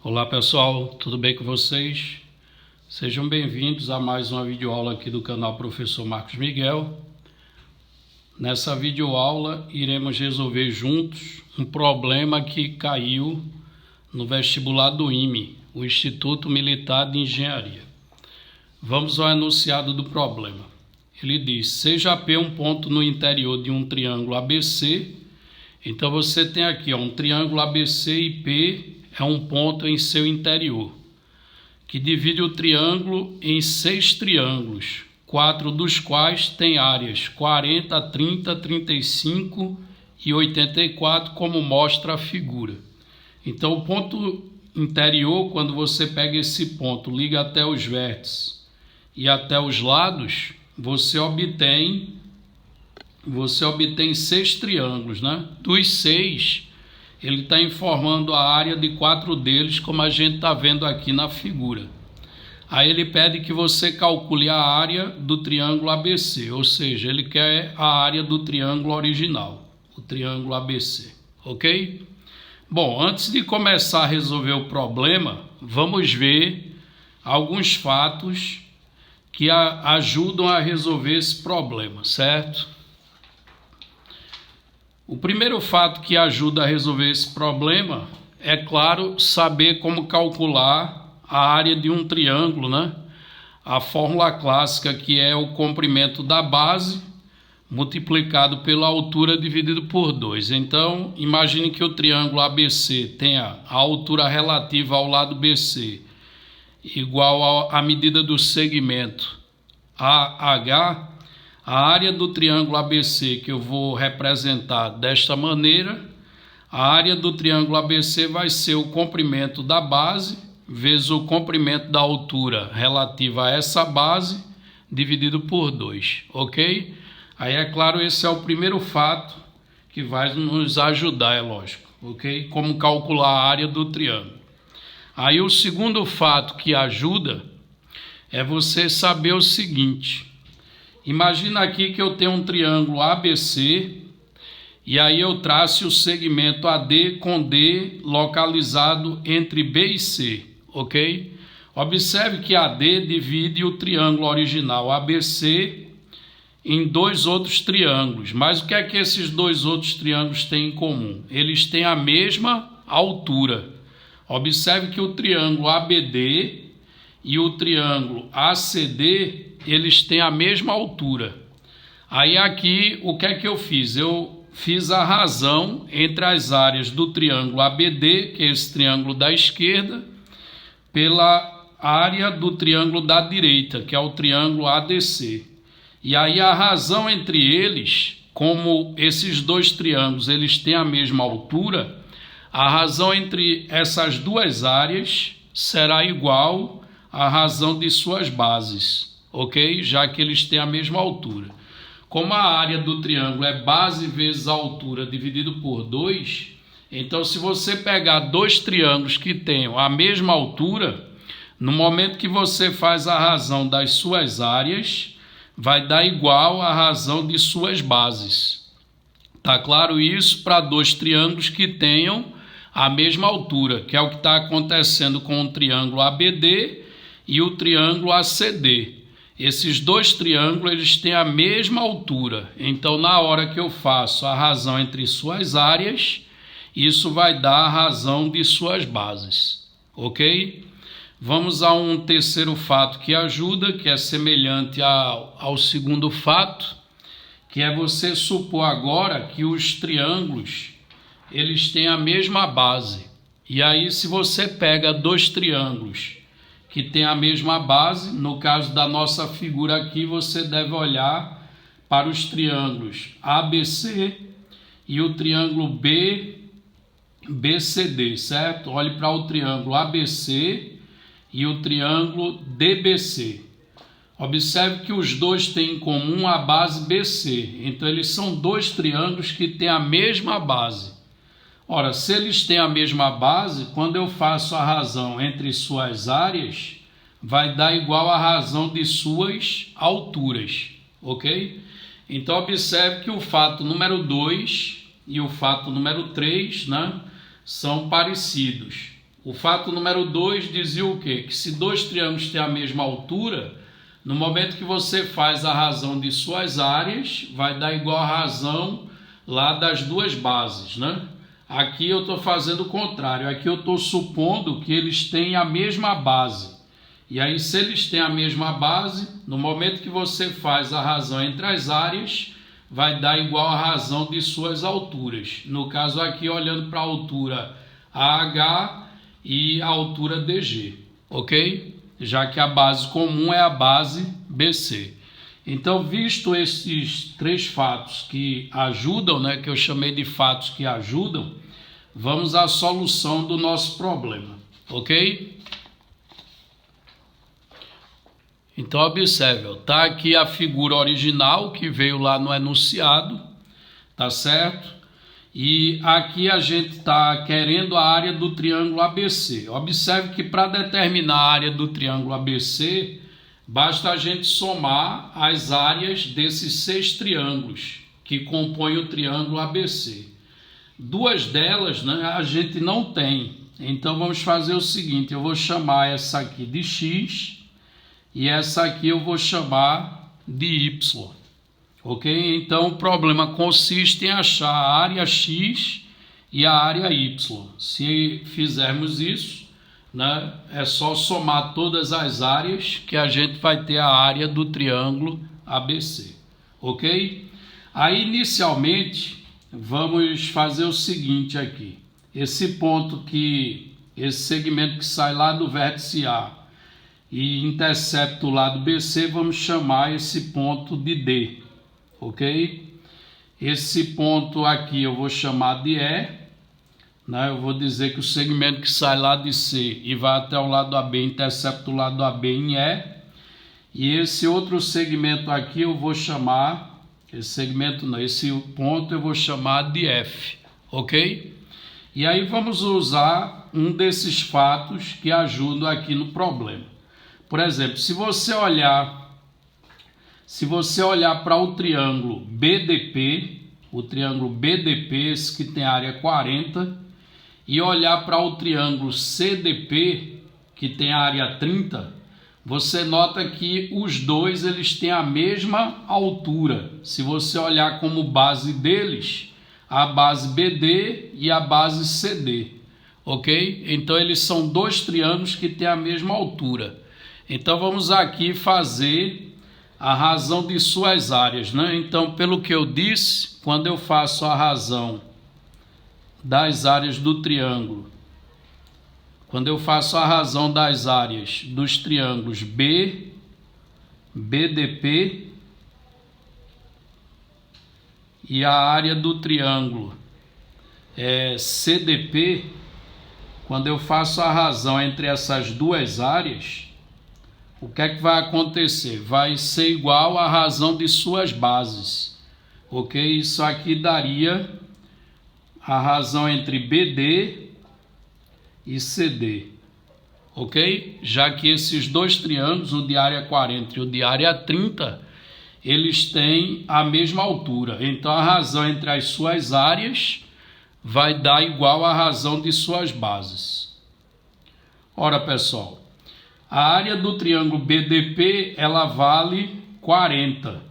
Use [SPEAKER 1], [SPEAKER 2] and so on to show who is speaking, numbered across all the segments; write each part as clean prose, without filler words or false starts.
[SPEAKER 1] Olá pessoal, tudo bem com vocês? Sejam bem-vindos a mais uma videoaula aqui do canal Professor Marcos Miguel. Nessa videoaula iremos resolver juntos um problema que caiu no vestibular do IME, o Instituto Militar de Engenharia. Vamos ao enunciado do problema. Ele diz: seja P um ponto no interior de um triângulo ABC. Então você tem aqui um triângulo ABC e P é um ponto em seu interior, que divide o triângulo em 6 triângulos, 4 dos quais têm áreas 40, 30, 35 e 84, como mostra a figura. Então o ponto interior, quando você pega esse ponto, liga até os vértices e até os lados, você obtém 6 triângulos, né? Dos 6, ele está informando a área de 4 deles, como a gente está vendo aqui na figura. Aí ele pede que você calcule a área do triângulo ABC, ou seja, ele quer a área do triângulo original, o triângulo ABC, ok? Bom, antes de começar a resolver o problema, vamos ver alguns fatos que ajudam a resolver esse problema, certo? O primeiro fato que ajuda a resolver esse problema é, claro, saber como calcular a área de um triângulo, né? A fórmula clássica, que é o comprimento da base multiplicado pela altura dividido por 2. Então, imagine que o triângulo ABC tenha a altura relativa ao lado BC igual à medida do segmento AH. A área do triângulo ABC, que eu vou representar desta maneira, a área do triângulo ABC vai ser o comprimento da base vezes o comprimento da altura relativa a essa base dividido por 2, ok? Aí, é claro, esse é o primeiro fato que vai nos ajudar, é lógico, ok? Como calcular a área do triângulo. Aí o segundo fato que ajuda é você saber o seguinte: imagina aqui que eu tenho um triângulo ABC e aí eu traço o segmento AD com D localizado entre B e C, ok? Observe que AD divide o triângulo original ABC em 2 outros triângulos. Mas o que é que esses 2 outros triângulos têm em comum? Eles têm a mesma altura. Observe que o triângulo ABD e o triângulo ACD, eles têm a mesma altura. Aí aqui, o que é que eu fiz? Eu fiz a razão entre as áreas do triângulo ABD, que é esse triângulo da esquerda, pela área do triângulo da direita, que é o triângulo ADC. E aí a razão entre eles, como esses 2 triângulos eles têm a mesma altura, a razão entre essas 2 áreas será igual à razão de suas bases, ok? Já que eles têm a mesma altura. Como a área do triângulo é base vezes a altura dividido por 2, então se você pegar 2 triângulos que tenham a mesma altura, no momento que você faz a razão das suas áreas, vai dar igual à razão de suas bases. Tá claro isso para 2 triângulos que tenham a mesma altura, que é o que está acontecendo com o triângulo ABD e o triângulo ACD. Esses 2 triângulos eles têm a mesma altura. Então, na hora que eu faço a razão entre suas áreas, isso vai dar a razão de suas bases, ok? Vamos a um terceiro fato que ajuda, que é semelhante ao segundo fato, que é você supor agora que os triângulos eles têm a mesma base. E aí, se você pega 2 triângulos que têm a mesma base, no caso da nossa figura aqui, você deve olhar para os triângulos ABC e o triângulo BCD, certo? Olhe para o triângulo ABC e o triângulo DBC. Observe que os 2 têm em comum a base BC. Então, eles são 2 triângulos que têm a mesma base. Ora, se eles têm a mesma base, quando eu faço a razão entre suas áreas, vai dar igual à razão de suas alturas, ok? Então, observe que o fato número 2 e o fato número 3, né, são parecidos. O fato número 2 dizia o quê? Que se dois triângulos têm a mesma altura, no momento que você faz a razão de suas áreas, vai dar igual a razão lá das duas bases, né? Aqui eu estou fazendo o contrário, aqui eu estou supondo que eles têm a mesma base. E aí, se eles têm a mesma base, no momento que você faz a razão entre as áreas, vai dar igual a razão de suas alturas. No caso aqui, olhando para a altura AH e a altura DG, ok? Já que a base comum é a base BC. Então, visto esses três fatos que ajudam, né, que eu chamei de fatos que ajudam, vamos à solução do nosso problema, ok? Então, observe, tá aqui a figura original que veio lá no enunciado, tá certo? E aqui a gente está querendo a área do triângulo ABC. Observe que para determinar a área do triângulo ABC, basta a gente somar as áreas desses 6 triângulos que compõem o triângulo ABC. Duas delas, né, a gente não tem. Então vamos fazer o seguinte, eu vou chamar essa aqui de X e essa aqui eu vou chamar de Y. Ok? Então o problema consiste em achar a área X e a área Y. Se fizermos isso, né, é só somar todas as áreas que a gente vai ter a área do triângulo ABC. Ok? Aí inicialmente vamos fazer o seguinte aqui. Esse segmento que sai lá do vértice A e intercepta o lado BC, vamos chamar esse ponto de D. Ok? Esse ponto aqui eu vou chamar de E, né? Eu vou dizer que o segmento que sai lá de C e vai até o lado AB intercepta o lado AB em E. E esse outro segmento aqui eu vou chamar, esse ponto eu vou chamar de F, ok? E aí vamos usar um desses fatos que ajudam aqui no problema. Por exemplo, se você olhar para o triângulo BDP, esse que tem área 40, e olhar para o triângulo CDP, que tem área 30, você nota que os dois eles têm a mesma altura. Se você olhar como base deles, a base BD e a base CD, ok? Então eles são dois triângulos que têm a mesma altura. Então vamos aqui fazer a razão de suas áreas, né? Então, pelo que eu disse, quando eu faço a razão das áreas do triângulo, quando eu faço a razão das áreas dos triângulos B, BDP e a área do triângulo CDP, quando eu faço a razão entre essas duas áreas, o que é que vai acontecer? Vai ser igual à razão de suas bases, ok? Isso aqui daria a razão entre BD e CD, ok? Já que esses dois triângulos, o de área 40 e o de área 30, eles têm a mesma altura. Então a razão entre as suas áreas vai dar igual à razão de suas bases. Ora, pessoal, a área do triângulo BDP, ela vale 40.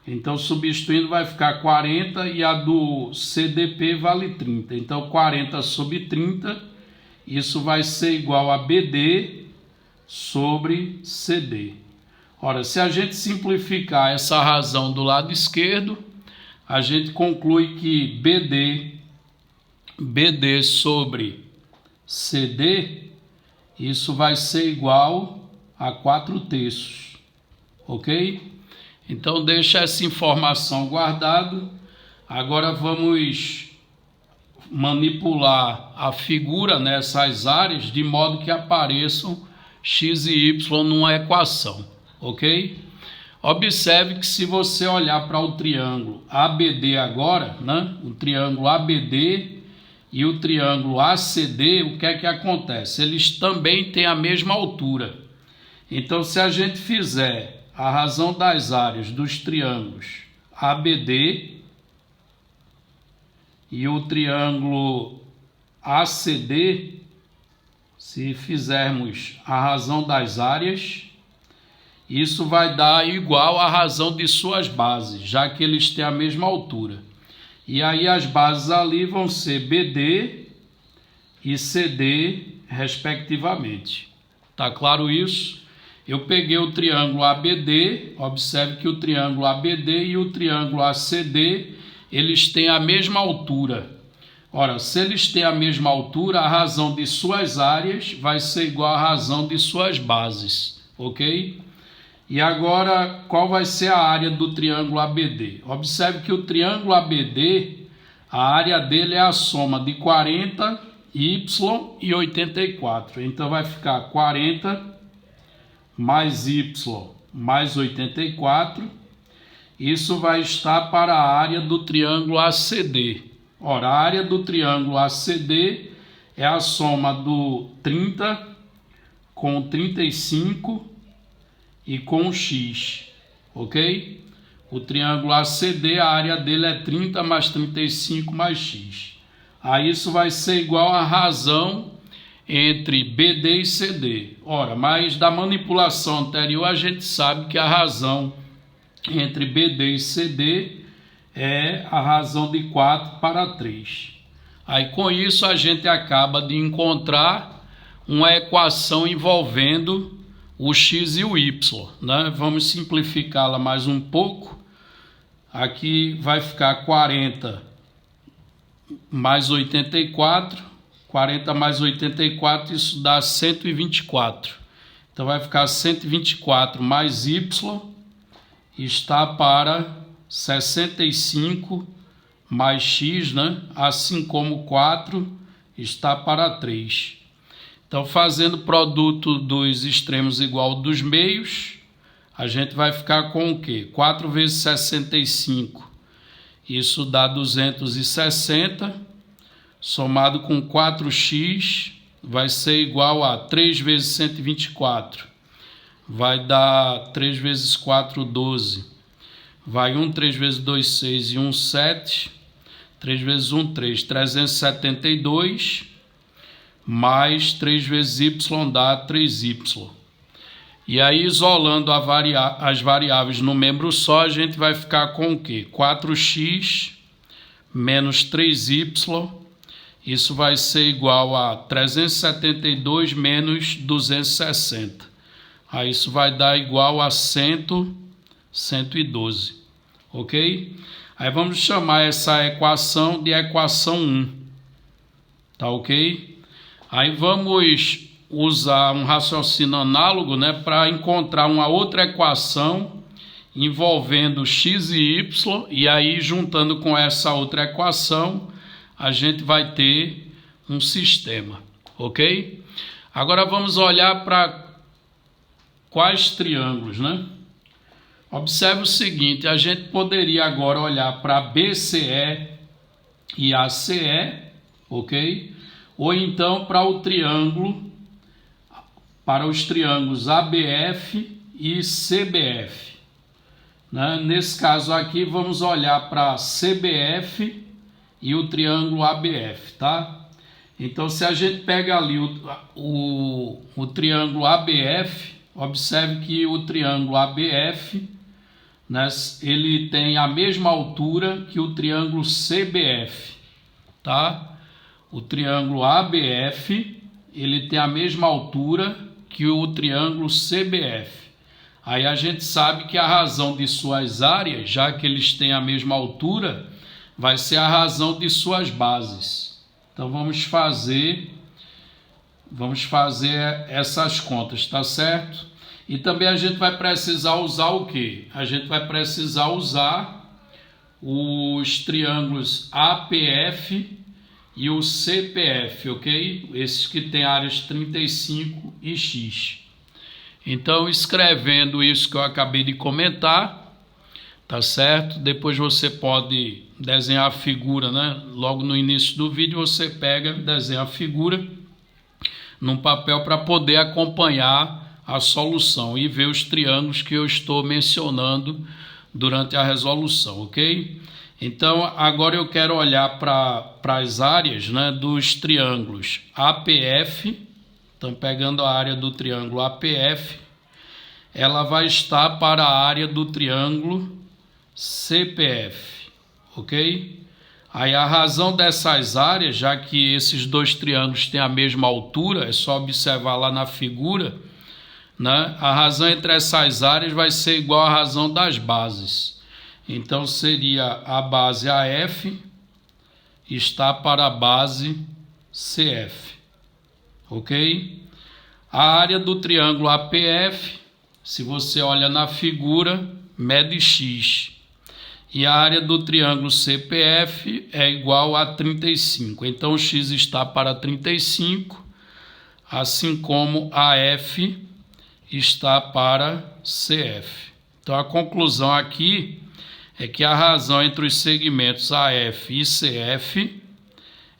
[SPEAKER 1] Então, substituindo, vai ficar 40 e a do CDP vale 30. Então, 40 sobre 30, isso vai ser igual a BD sobre CD. Ora, se a gente simplificar essa razão do lado esquerdo, a gente conclui que BD sobre CD, isso vai ser igual a 4/3, ok? Então deixa essa informação guardada. Agora vamos manipular a figura nessas áreas de modo que apareçam x e y numa equação, ok? Observe que se você olhar para o triângulo ABD agora, né? O triângulo ABD e o triângulo ACD, o que é que acontece? Eles também têm a mesma altura. Então, se a gente fizer a razão das áreas dos triângulos ABD e o triângulo ACD, se fizermos a razão das áreas, isso vai dar igual à razão de suas bases, já que eles têm a mesma altura. E aí as bases ali vão ser BD e CD, respectivamente. Tá claro isso? Eu peguei o triângulo ABD, observe que o triângulo ABD e o triângulo ACD, eles têm a mesma altura. Ora, se eles têm a mesma altura, a razão de suas áreas vai ser igual à razão de suas bases, ok? E agora, qual vai ser a área do triângulo ABD? Observe que o triângulo ABD, a área dele é a soma de 40, Y e 84. Então, vai ficar 40 mais Y mais 84. Isso vai estar para a área do triângulo ACD. Ora, a área do triângulo ACD é a soma do 30 com 35 e com x, ok? O triângulo ACD, a área dele é 30 mais 35 mais x. Aí isso vai ser igual à razão entre BD e CD. Ora, mas da manipulação anterior a gente sabe que a razão entre BD e CD é a razão de 4 para 3. Aí com isso a gente acaba de encontrar uma equação envolvendo o x e o y, né? Vamos simplificá-la mais um pouco. Aqui vai ficar 40 mais 84. 40 mais 84, isso dá 124. Então vai ficar 124 mais y está para 65 mais x, né? Assim como 4 está para 3. Então, fazendo produto dos extremos igual dos meios, a gente vai ficar com o quê? 4 vezes 65, isso dá 260, somado com 4x, vai ser igual a 3 vezes 124, vai dar 3 vezes 4, 12, vai 1, 3 vezes 2, 6 e 1, 7, 3 vezes 1, 3, 372, mais 3 vezes y dá 3y. E aí, isolando as variáveis no membro só, a gente vai ficar com o quê? 4x menos 3y, isso vai ser igual a 372 menos 260. Aí isso vai dar igual a 112, ok? Aí vamos chamar essa equação de equação 1, tá ok? Aí vamos usar um raciocínio análogo, né, para encontrar uma outra equação envolvendo x e y, e aí juntando com essa outra equação, a gente vai ter um sistema, ok? Agora vamos olhar para quais triângulos, né? Observe o seguinte, a gente poderia agora olhar para BCE e ACE, ok? Ou então para os triângulos ABF e CBF. Né? Nesse caso aqui, vamos olhar para CBF e o triângulo ABF, tá? Então, se a gente pega ali o triângulo ABF, observe que o triângulo ABF, né, ele tem a mesma altura que o triângulo CBF, tá? O triângulo ABF, ele tem a mesma altura que o triângulo CBF. Aí a gente sabe que a razão de suas áreas, já que eles têm a mesma altura, vai ser a razão de suas bases. Então vamos fazer essas contas, tá certo? E também a gente vai precisar usar o quê? A gente vai precisar usar os triângulos APF e o CPF, ok? Esses que têm áreas 35 e X. Então, escrevendo isso que eu acabei de comentar, tá certo? Depois você pode desenhar a figura, né? Logo no início do vídeo você pega, desenha a figura num papel para poder acompanhar a solução e ver os triângulos que eu estou mencionando durante a resolução, ok? Então, agora eu quero olhar para as áreas, né, dos triângulos APF Então, pegando a área do triângulo APF, ela vai estar para a área do triângulo CPF, ok? Aí a razão dessas áreas, já que esses dois triângulos têm a mesma altura, é só observar lá na figura, né? A razão entre essas áreas vai ser igual à razão das bases. Então seria a base AF está para a base CF, ok? A área do triângulo APF, se você olha na figura, mede X. E a área do triângulo CPF é igual a 35. Então, X está para 35, assim como AF está para CF. Então, a conclusão aqui é que a razão entre os segmentos AF e CF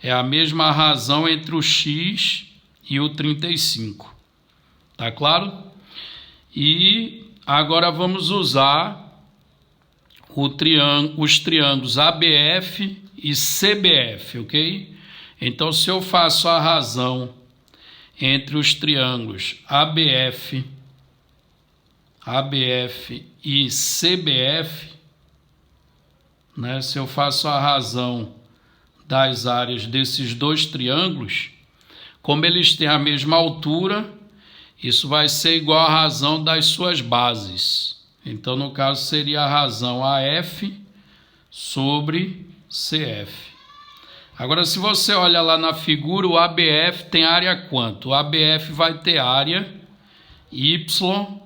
[SPEAKER 1] é a mesma razão entre o X e o 35. Tá claro? E agora vamos usar os triângulos ABF e CBF, ok? Então, se eu faço a razão entre os triângulos ABF e CBF, né? Se eu faço a razão das áreas desses dois triângulos, como eles têm a mesma altura, isso vai ser igual à razão das suas bases. Então, no caso, seria a razão AF sobre CF. Agora, se você olha lá na figura, o ABF tem área quanto? O ABF vai ter área Y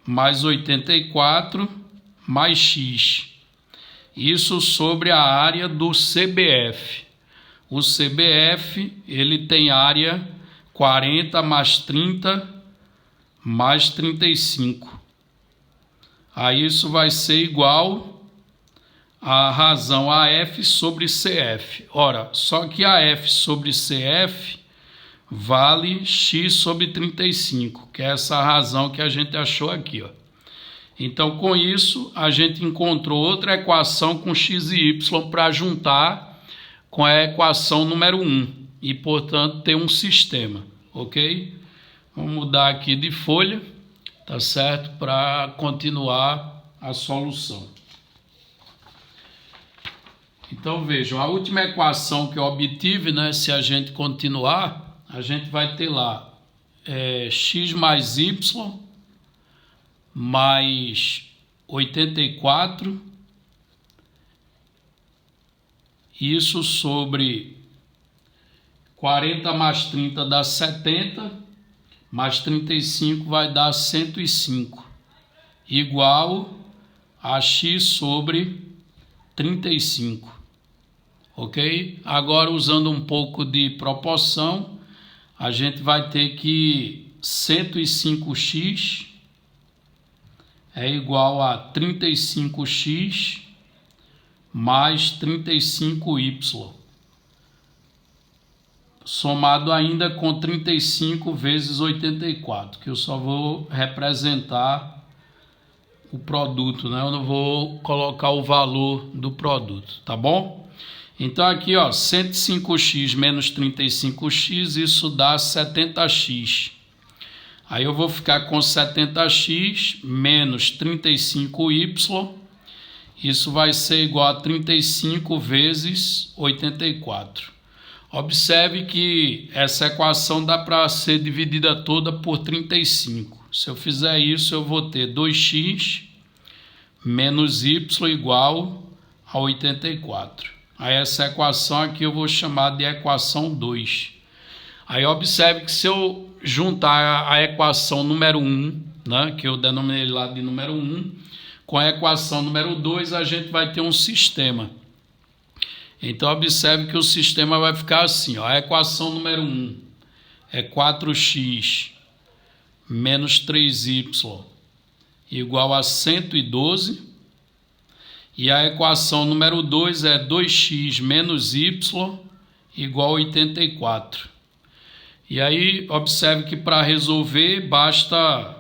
[SPEAKER 1] mais 84 mais X. Isso sobre a área do CBF. O CBF, ele tem área 40 mais 30 mais 35. Aí isso vai ser igual à razão AF sobre CF. Ora, só que AF sobre CF vale X sobre 35, que é essa razão que a gente achou aqui, ó. Então, com isso, a gente encontrou outra equação com X e Y para juntar com a equação número 1 e, portanto, ter um sistema, ok? Vamos mudar aqui de folha, tá certo? Para continuar a solução. Então, vejam, a última equação que eu obtive, né? Se a gente continuar, a gente vai ter lá x mais y mais 84, isso sobre 40 mais 30 dá 70, mais 35 vai dar 105, igual a x sobre 35, ok? Agora, usando um pouco de proporção, a gente vai ter que 105x é igual a 35x mais 35y, somado ainda com 35 vezes 84, que eu só vou representar o produto, né? Eu não vou colocar o valor do produto, tá bom? Então aqui, ó, 105x menos 35x, isso dá 70x. Aí eu vou ficar com 70x menos 35y, isso vai ser igual a 35 vezes 84. Observe que essa equação dá para ser dividida toda por 35. Se eu fizer isso, eu vou ter 2x menos y igual a 84. Aí essa equação aqui eu vou chamar de equação 2. Aí observe que se eu juntar a equação número 1, né, que eu denominei lá de número 1, com a equação número 2, a gente vai ter um sistema. Então, observe que o sistema vai ficar assim, ó. A equação número 1 é 4x menos 3y igual a 112. E a equação número 2 é 2x menos y igual a 84. E aí, observe que para resolver, basta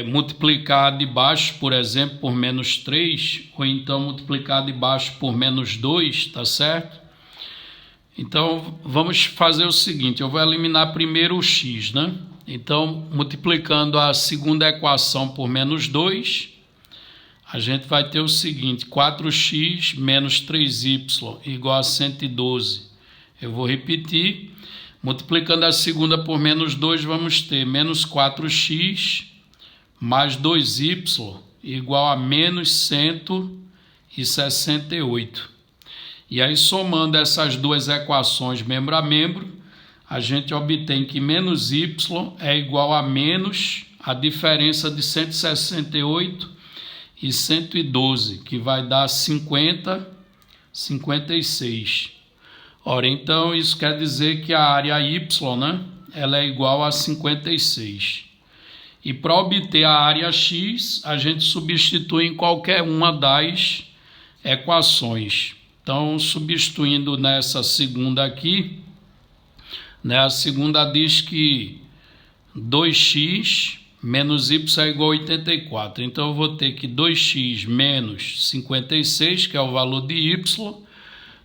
[SPEAKER 1] multiplicar de baixo, por exemplo, por menos 3, ou então multiplicar de baixo por menos 2, tá certo? Então, vamos fazer o seguinte, eu vou eliminar primeiro o x, né? Então, multiplicando a segunda equação por menos 2, a gente vai ter o seguinte, 4x menos 3y igual a 112. Eu vou repetir, multiplicando a segunda por menos 2, vamos ter menos 4x mais 2y igual a menos 168. E aí, somando essas duas equações membro a membro, a gente obtém que menos y é igual a menos a diferença de 168 e 112, que vai dar 56. Ora, então, isso quer dizer que a área y, né, ela é igual a 56. E para obter a área x, a gente substitui em qualquer uma das equações. Então, substituindo nessa segunda aqui, né, a segunda diz que 2x menos y é igual a 84. Então, eu vou ter que 2x menos 56, que é o valor de y,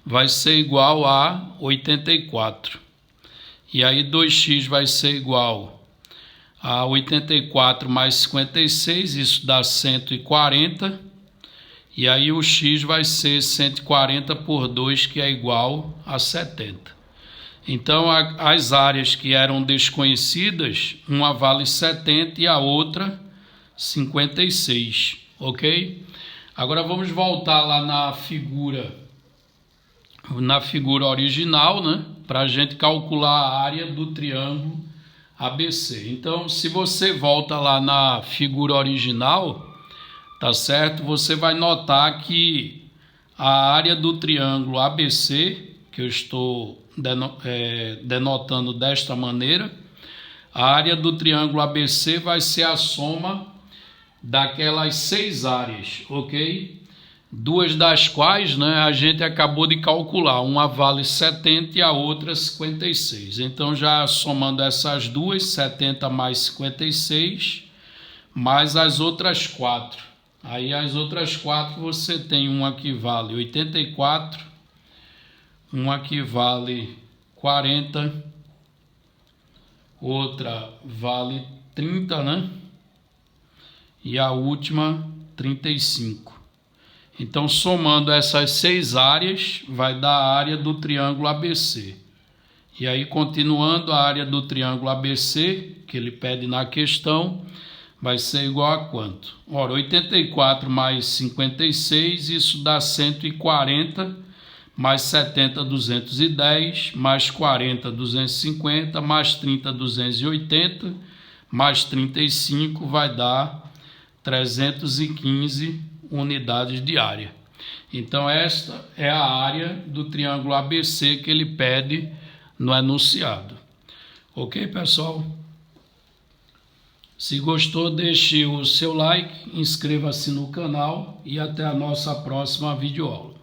[SPEAKER 1] vai ser igual a 84. E aí, 2x vai ser igual a 84 mais 56, isso dá 140. E aí o x vai ser 140 por 2, que é igual a 70. Então, as áreas que eram desconhecidas, uma vale 70 e a outra 56, ok? Agora vamos voltar lá na figura original, né? Para a gente calcular a área do triângulo ABC. Então, se você volta lá na figura original, tá certo? Você vai notar que a área do triângulo ABC, que eu estou denotando desta maneira, a área do triângulo ABC vai ser a soma daquelas 6 áreas, ok? 2 das quais, né, a gente acabou de calcular, uma vale 70 e a outra 56. Então, já somando essas duas, 70 mais 56, mais as outras 4. Aí as outras 4 você tem uma que vale 84, uma que vale 40, outra vale 30, né? E a última 35. Então, somando essas 6 áreas, vai dar a área do triângulo ABC. E aí, continuando, a área do triângulo ABC, que ele pede na questão, vai ser igual a quanto? Ora, 84 mais 56, isso dá 140, mais 70, 210, mais 40, 250, mais 30, 280, mais 35, vai dar 315 unidades de área. Então, esta é a área do triângulo ABC que ele pede no enunciado. Ok, pessoal? Se gostou, deixe o seu like, inscreva-se no canal e até a nossa próxima videoaula.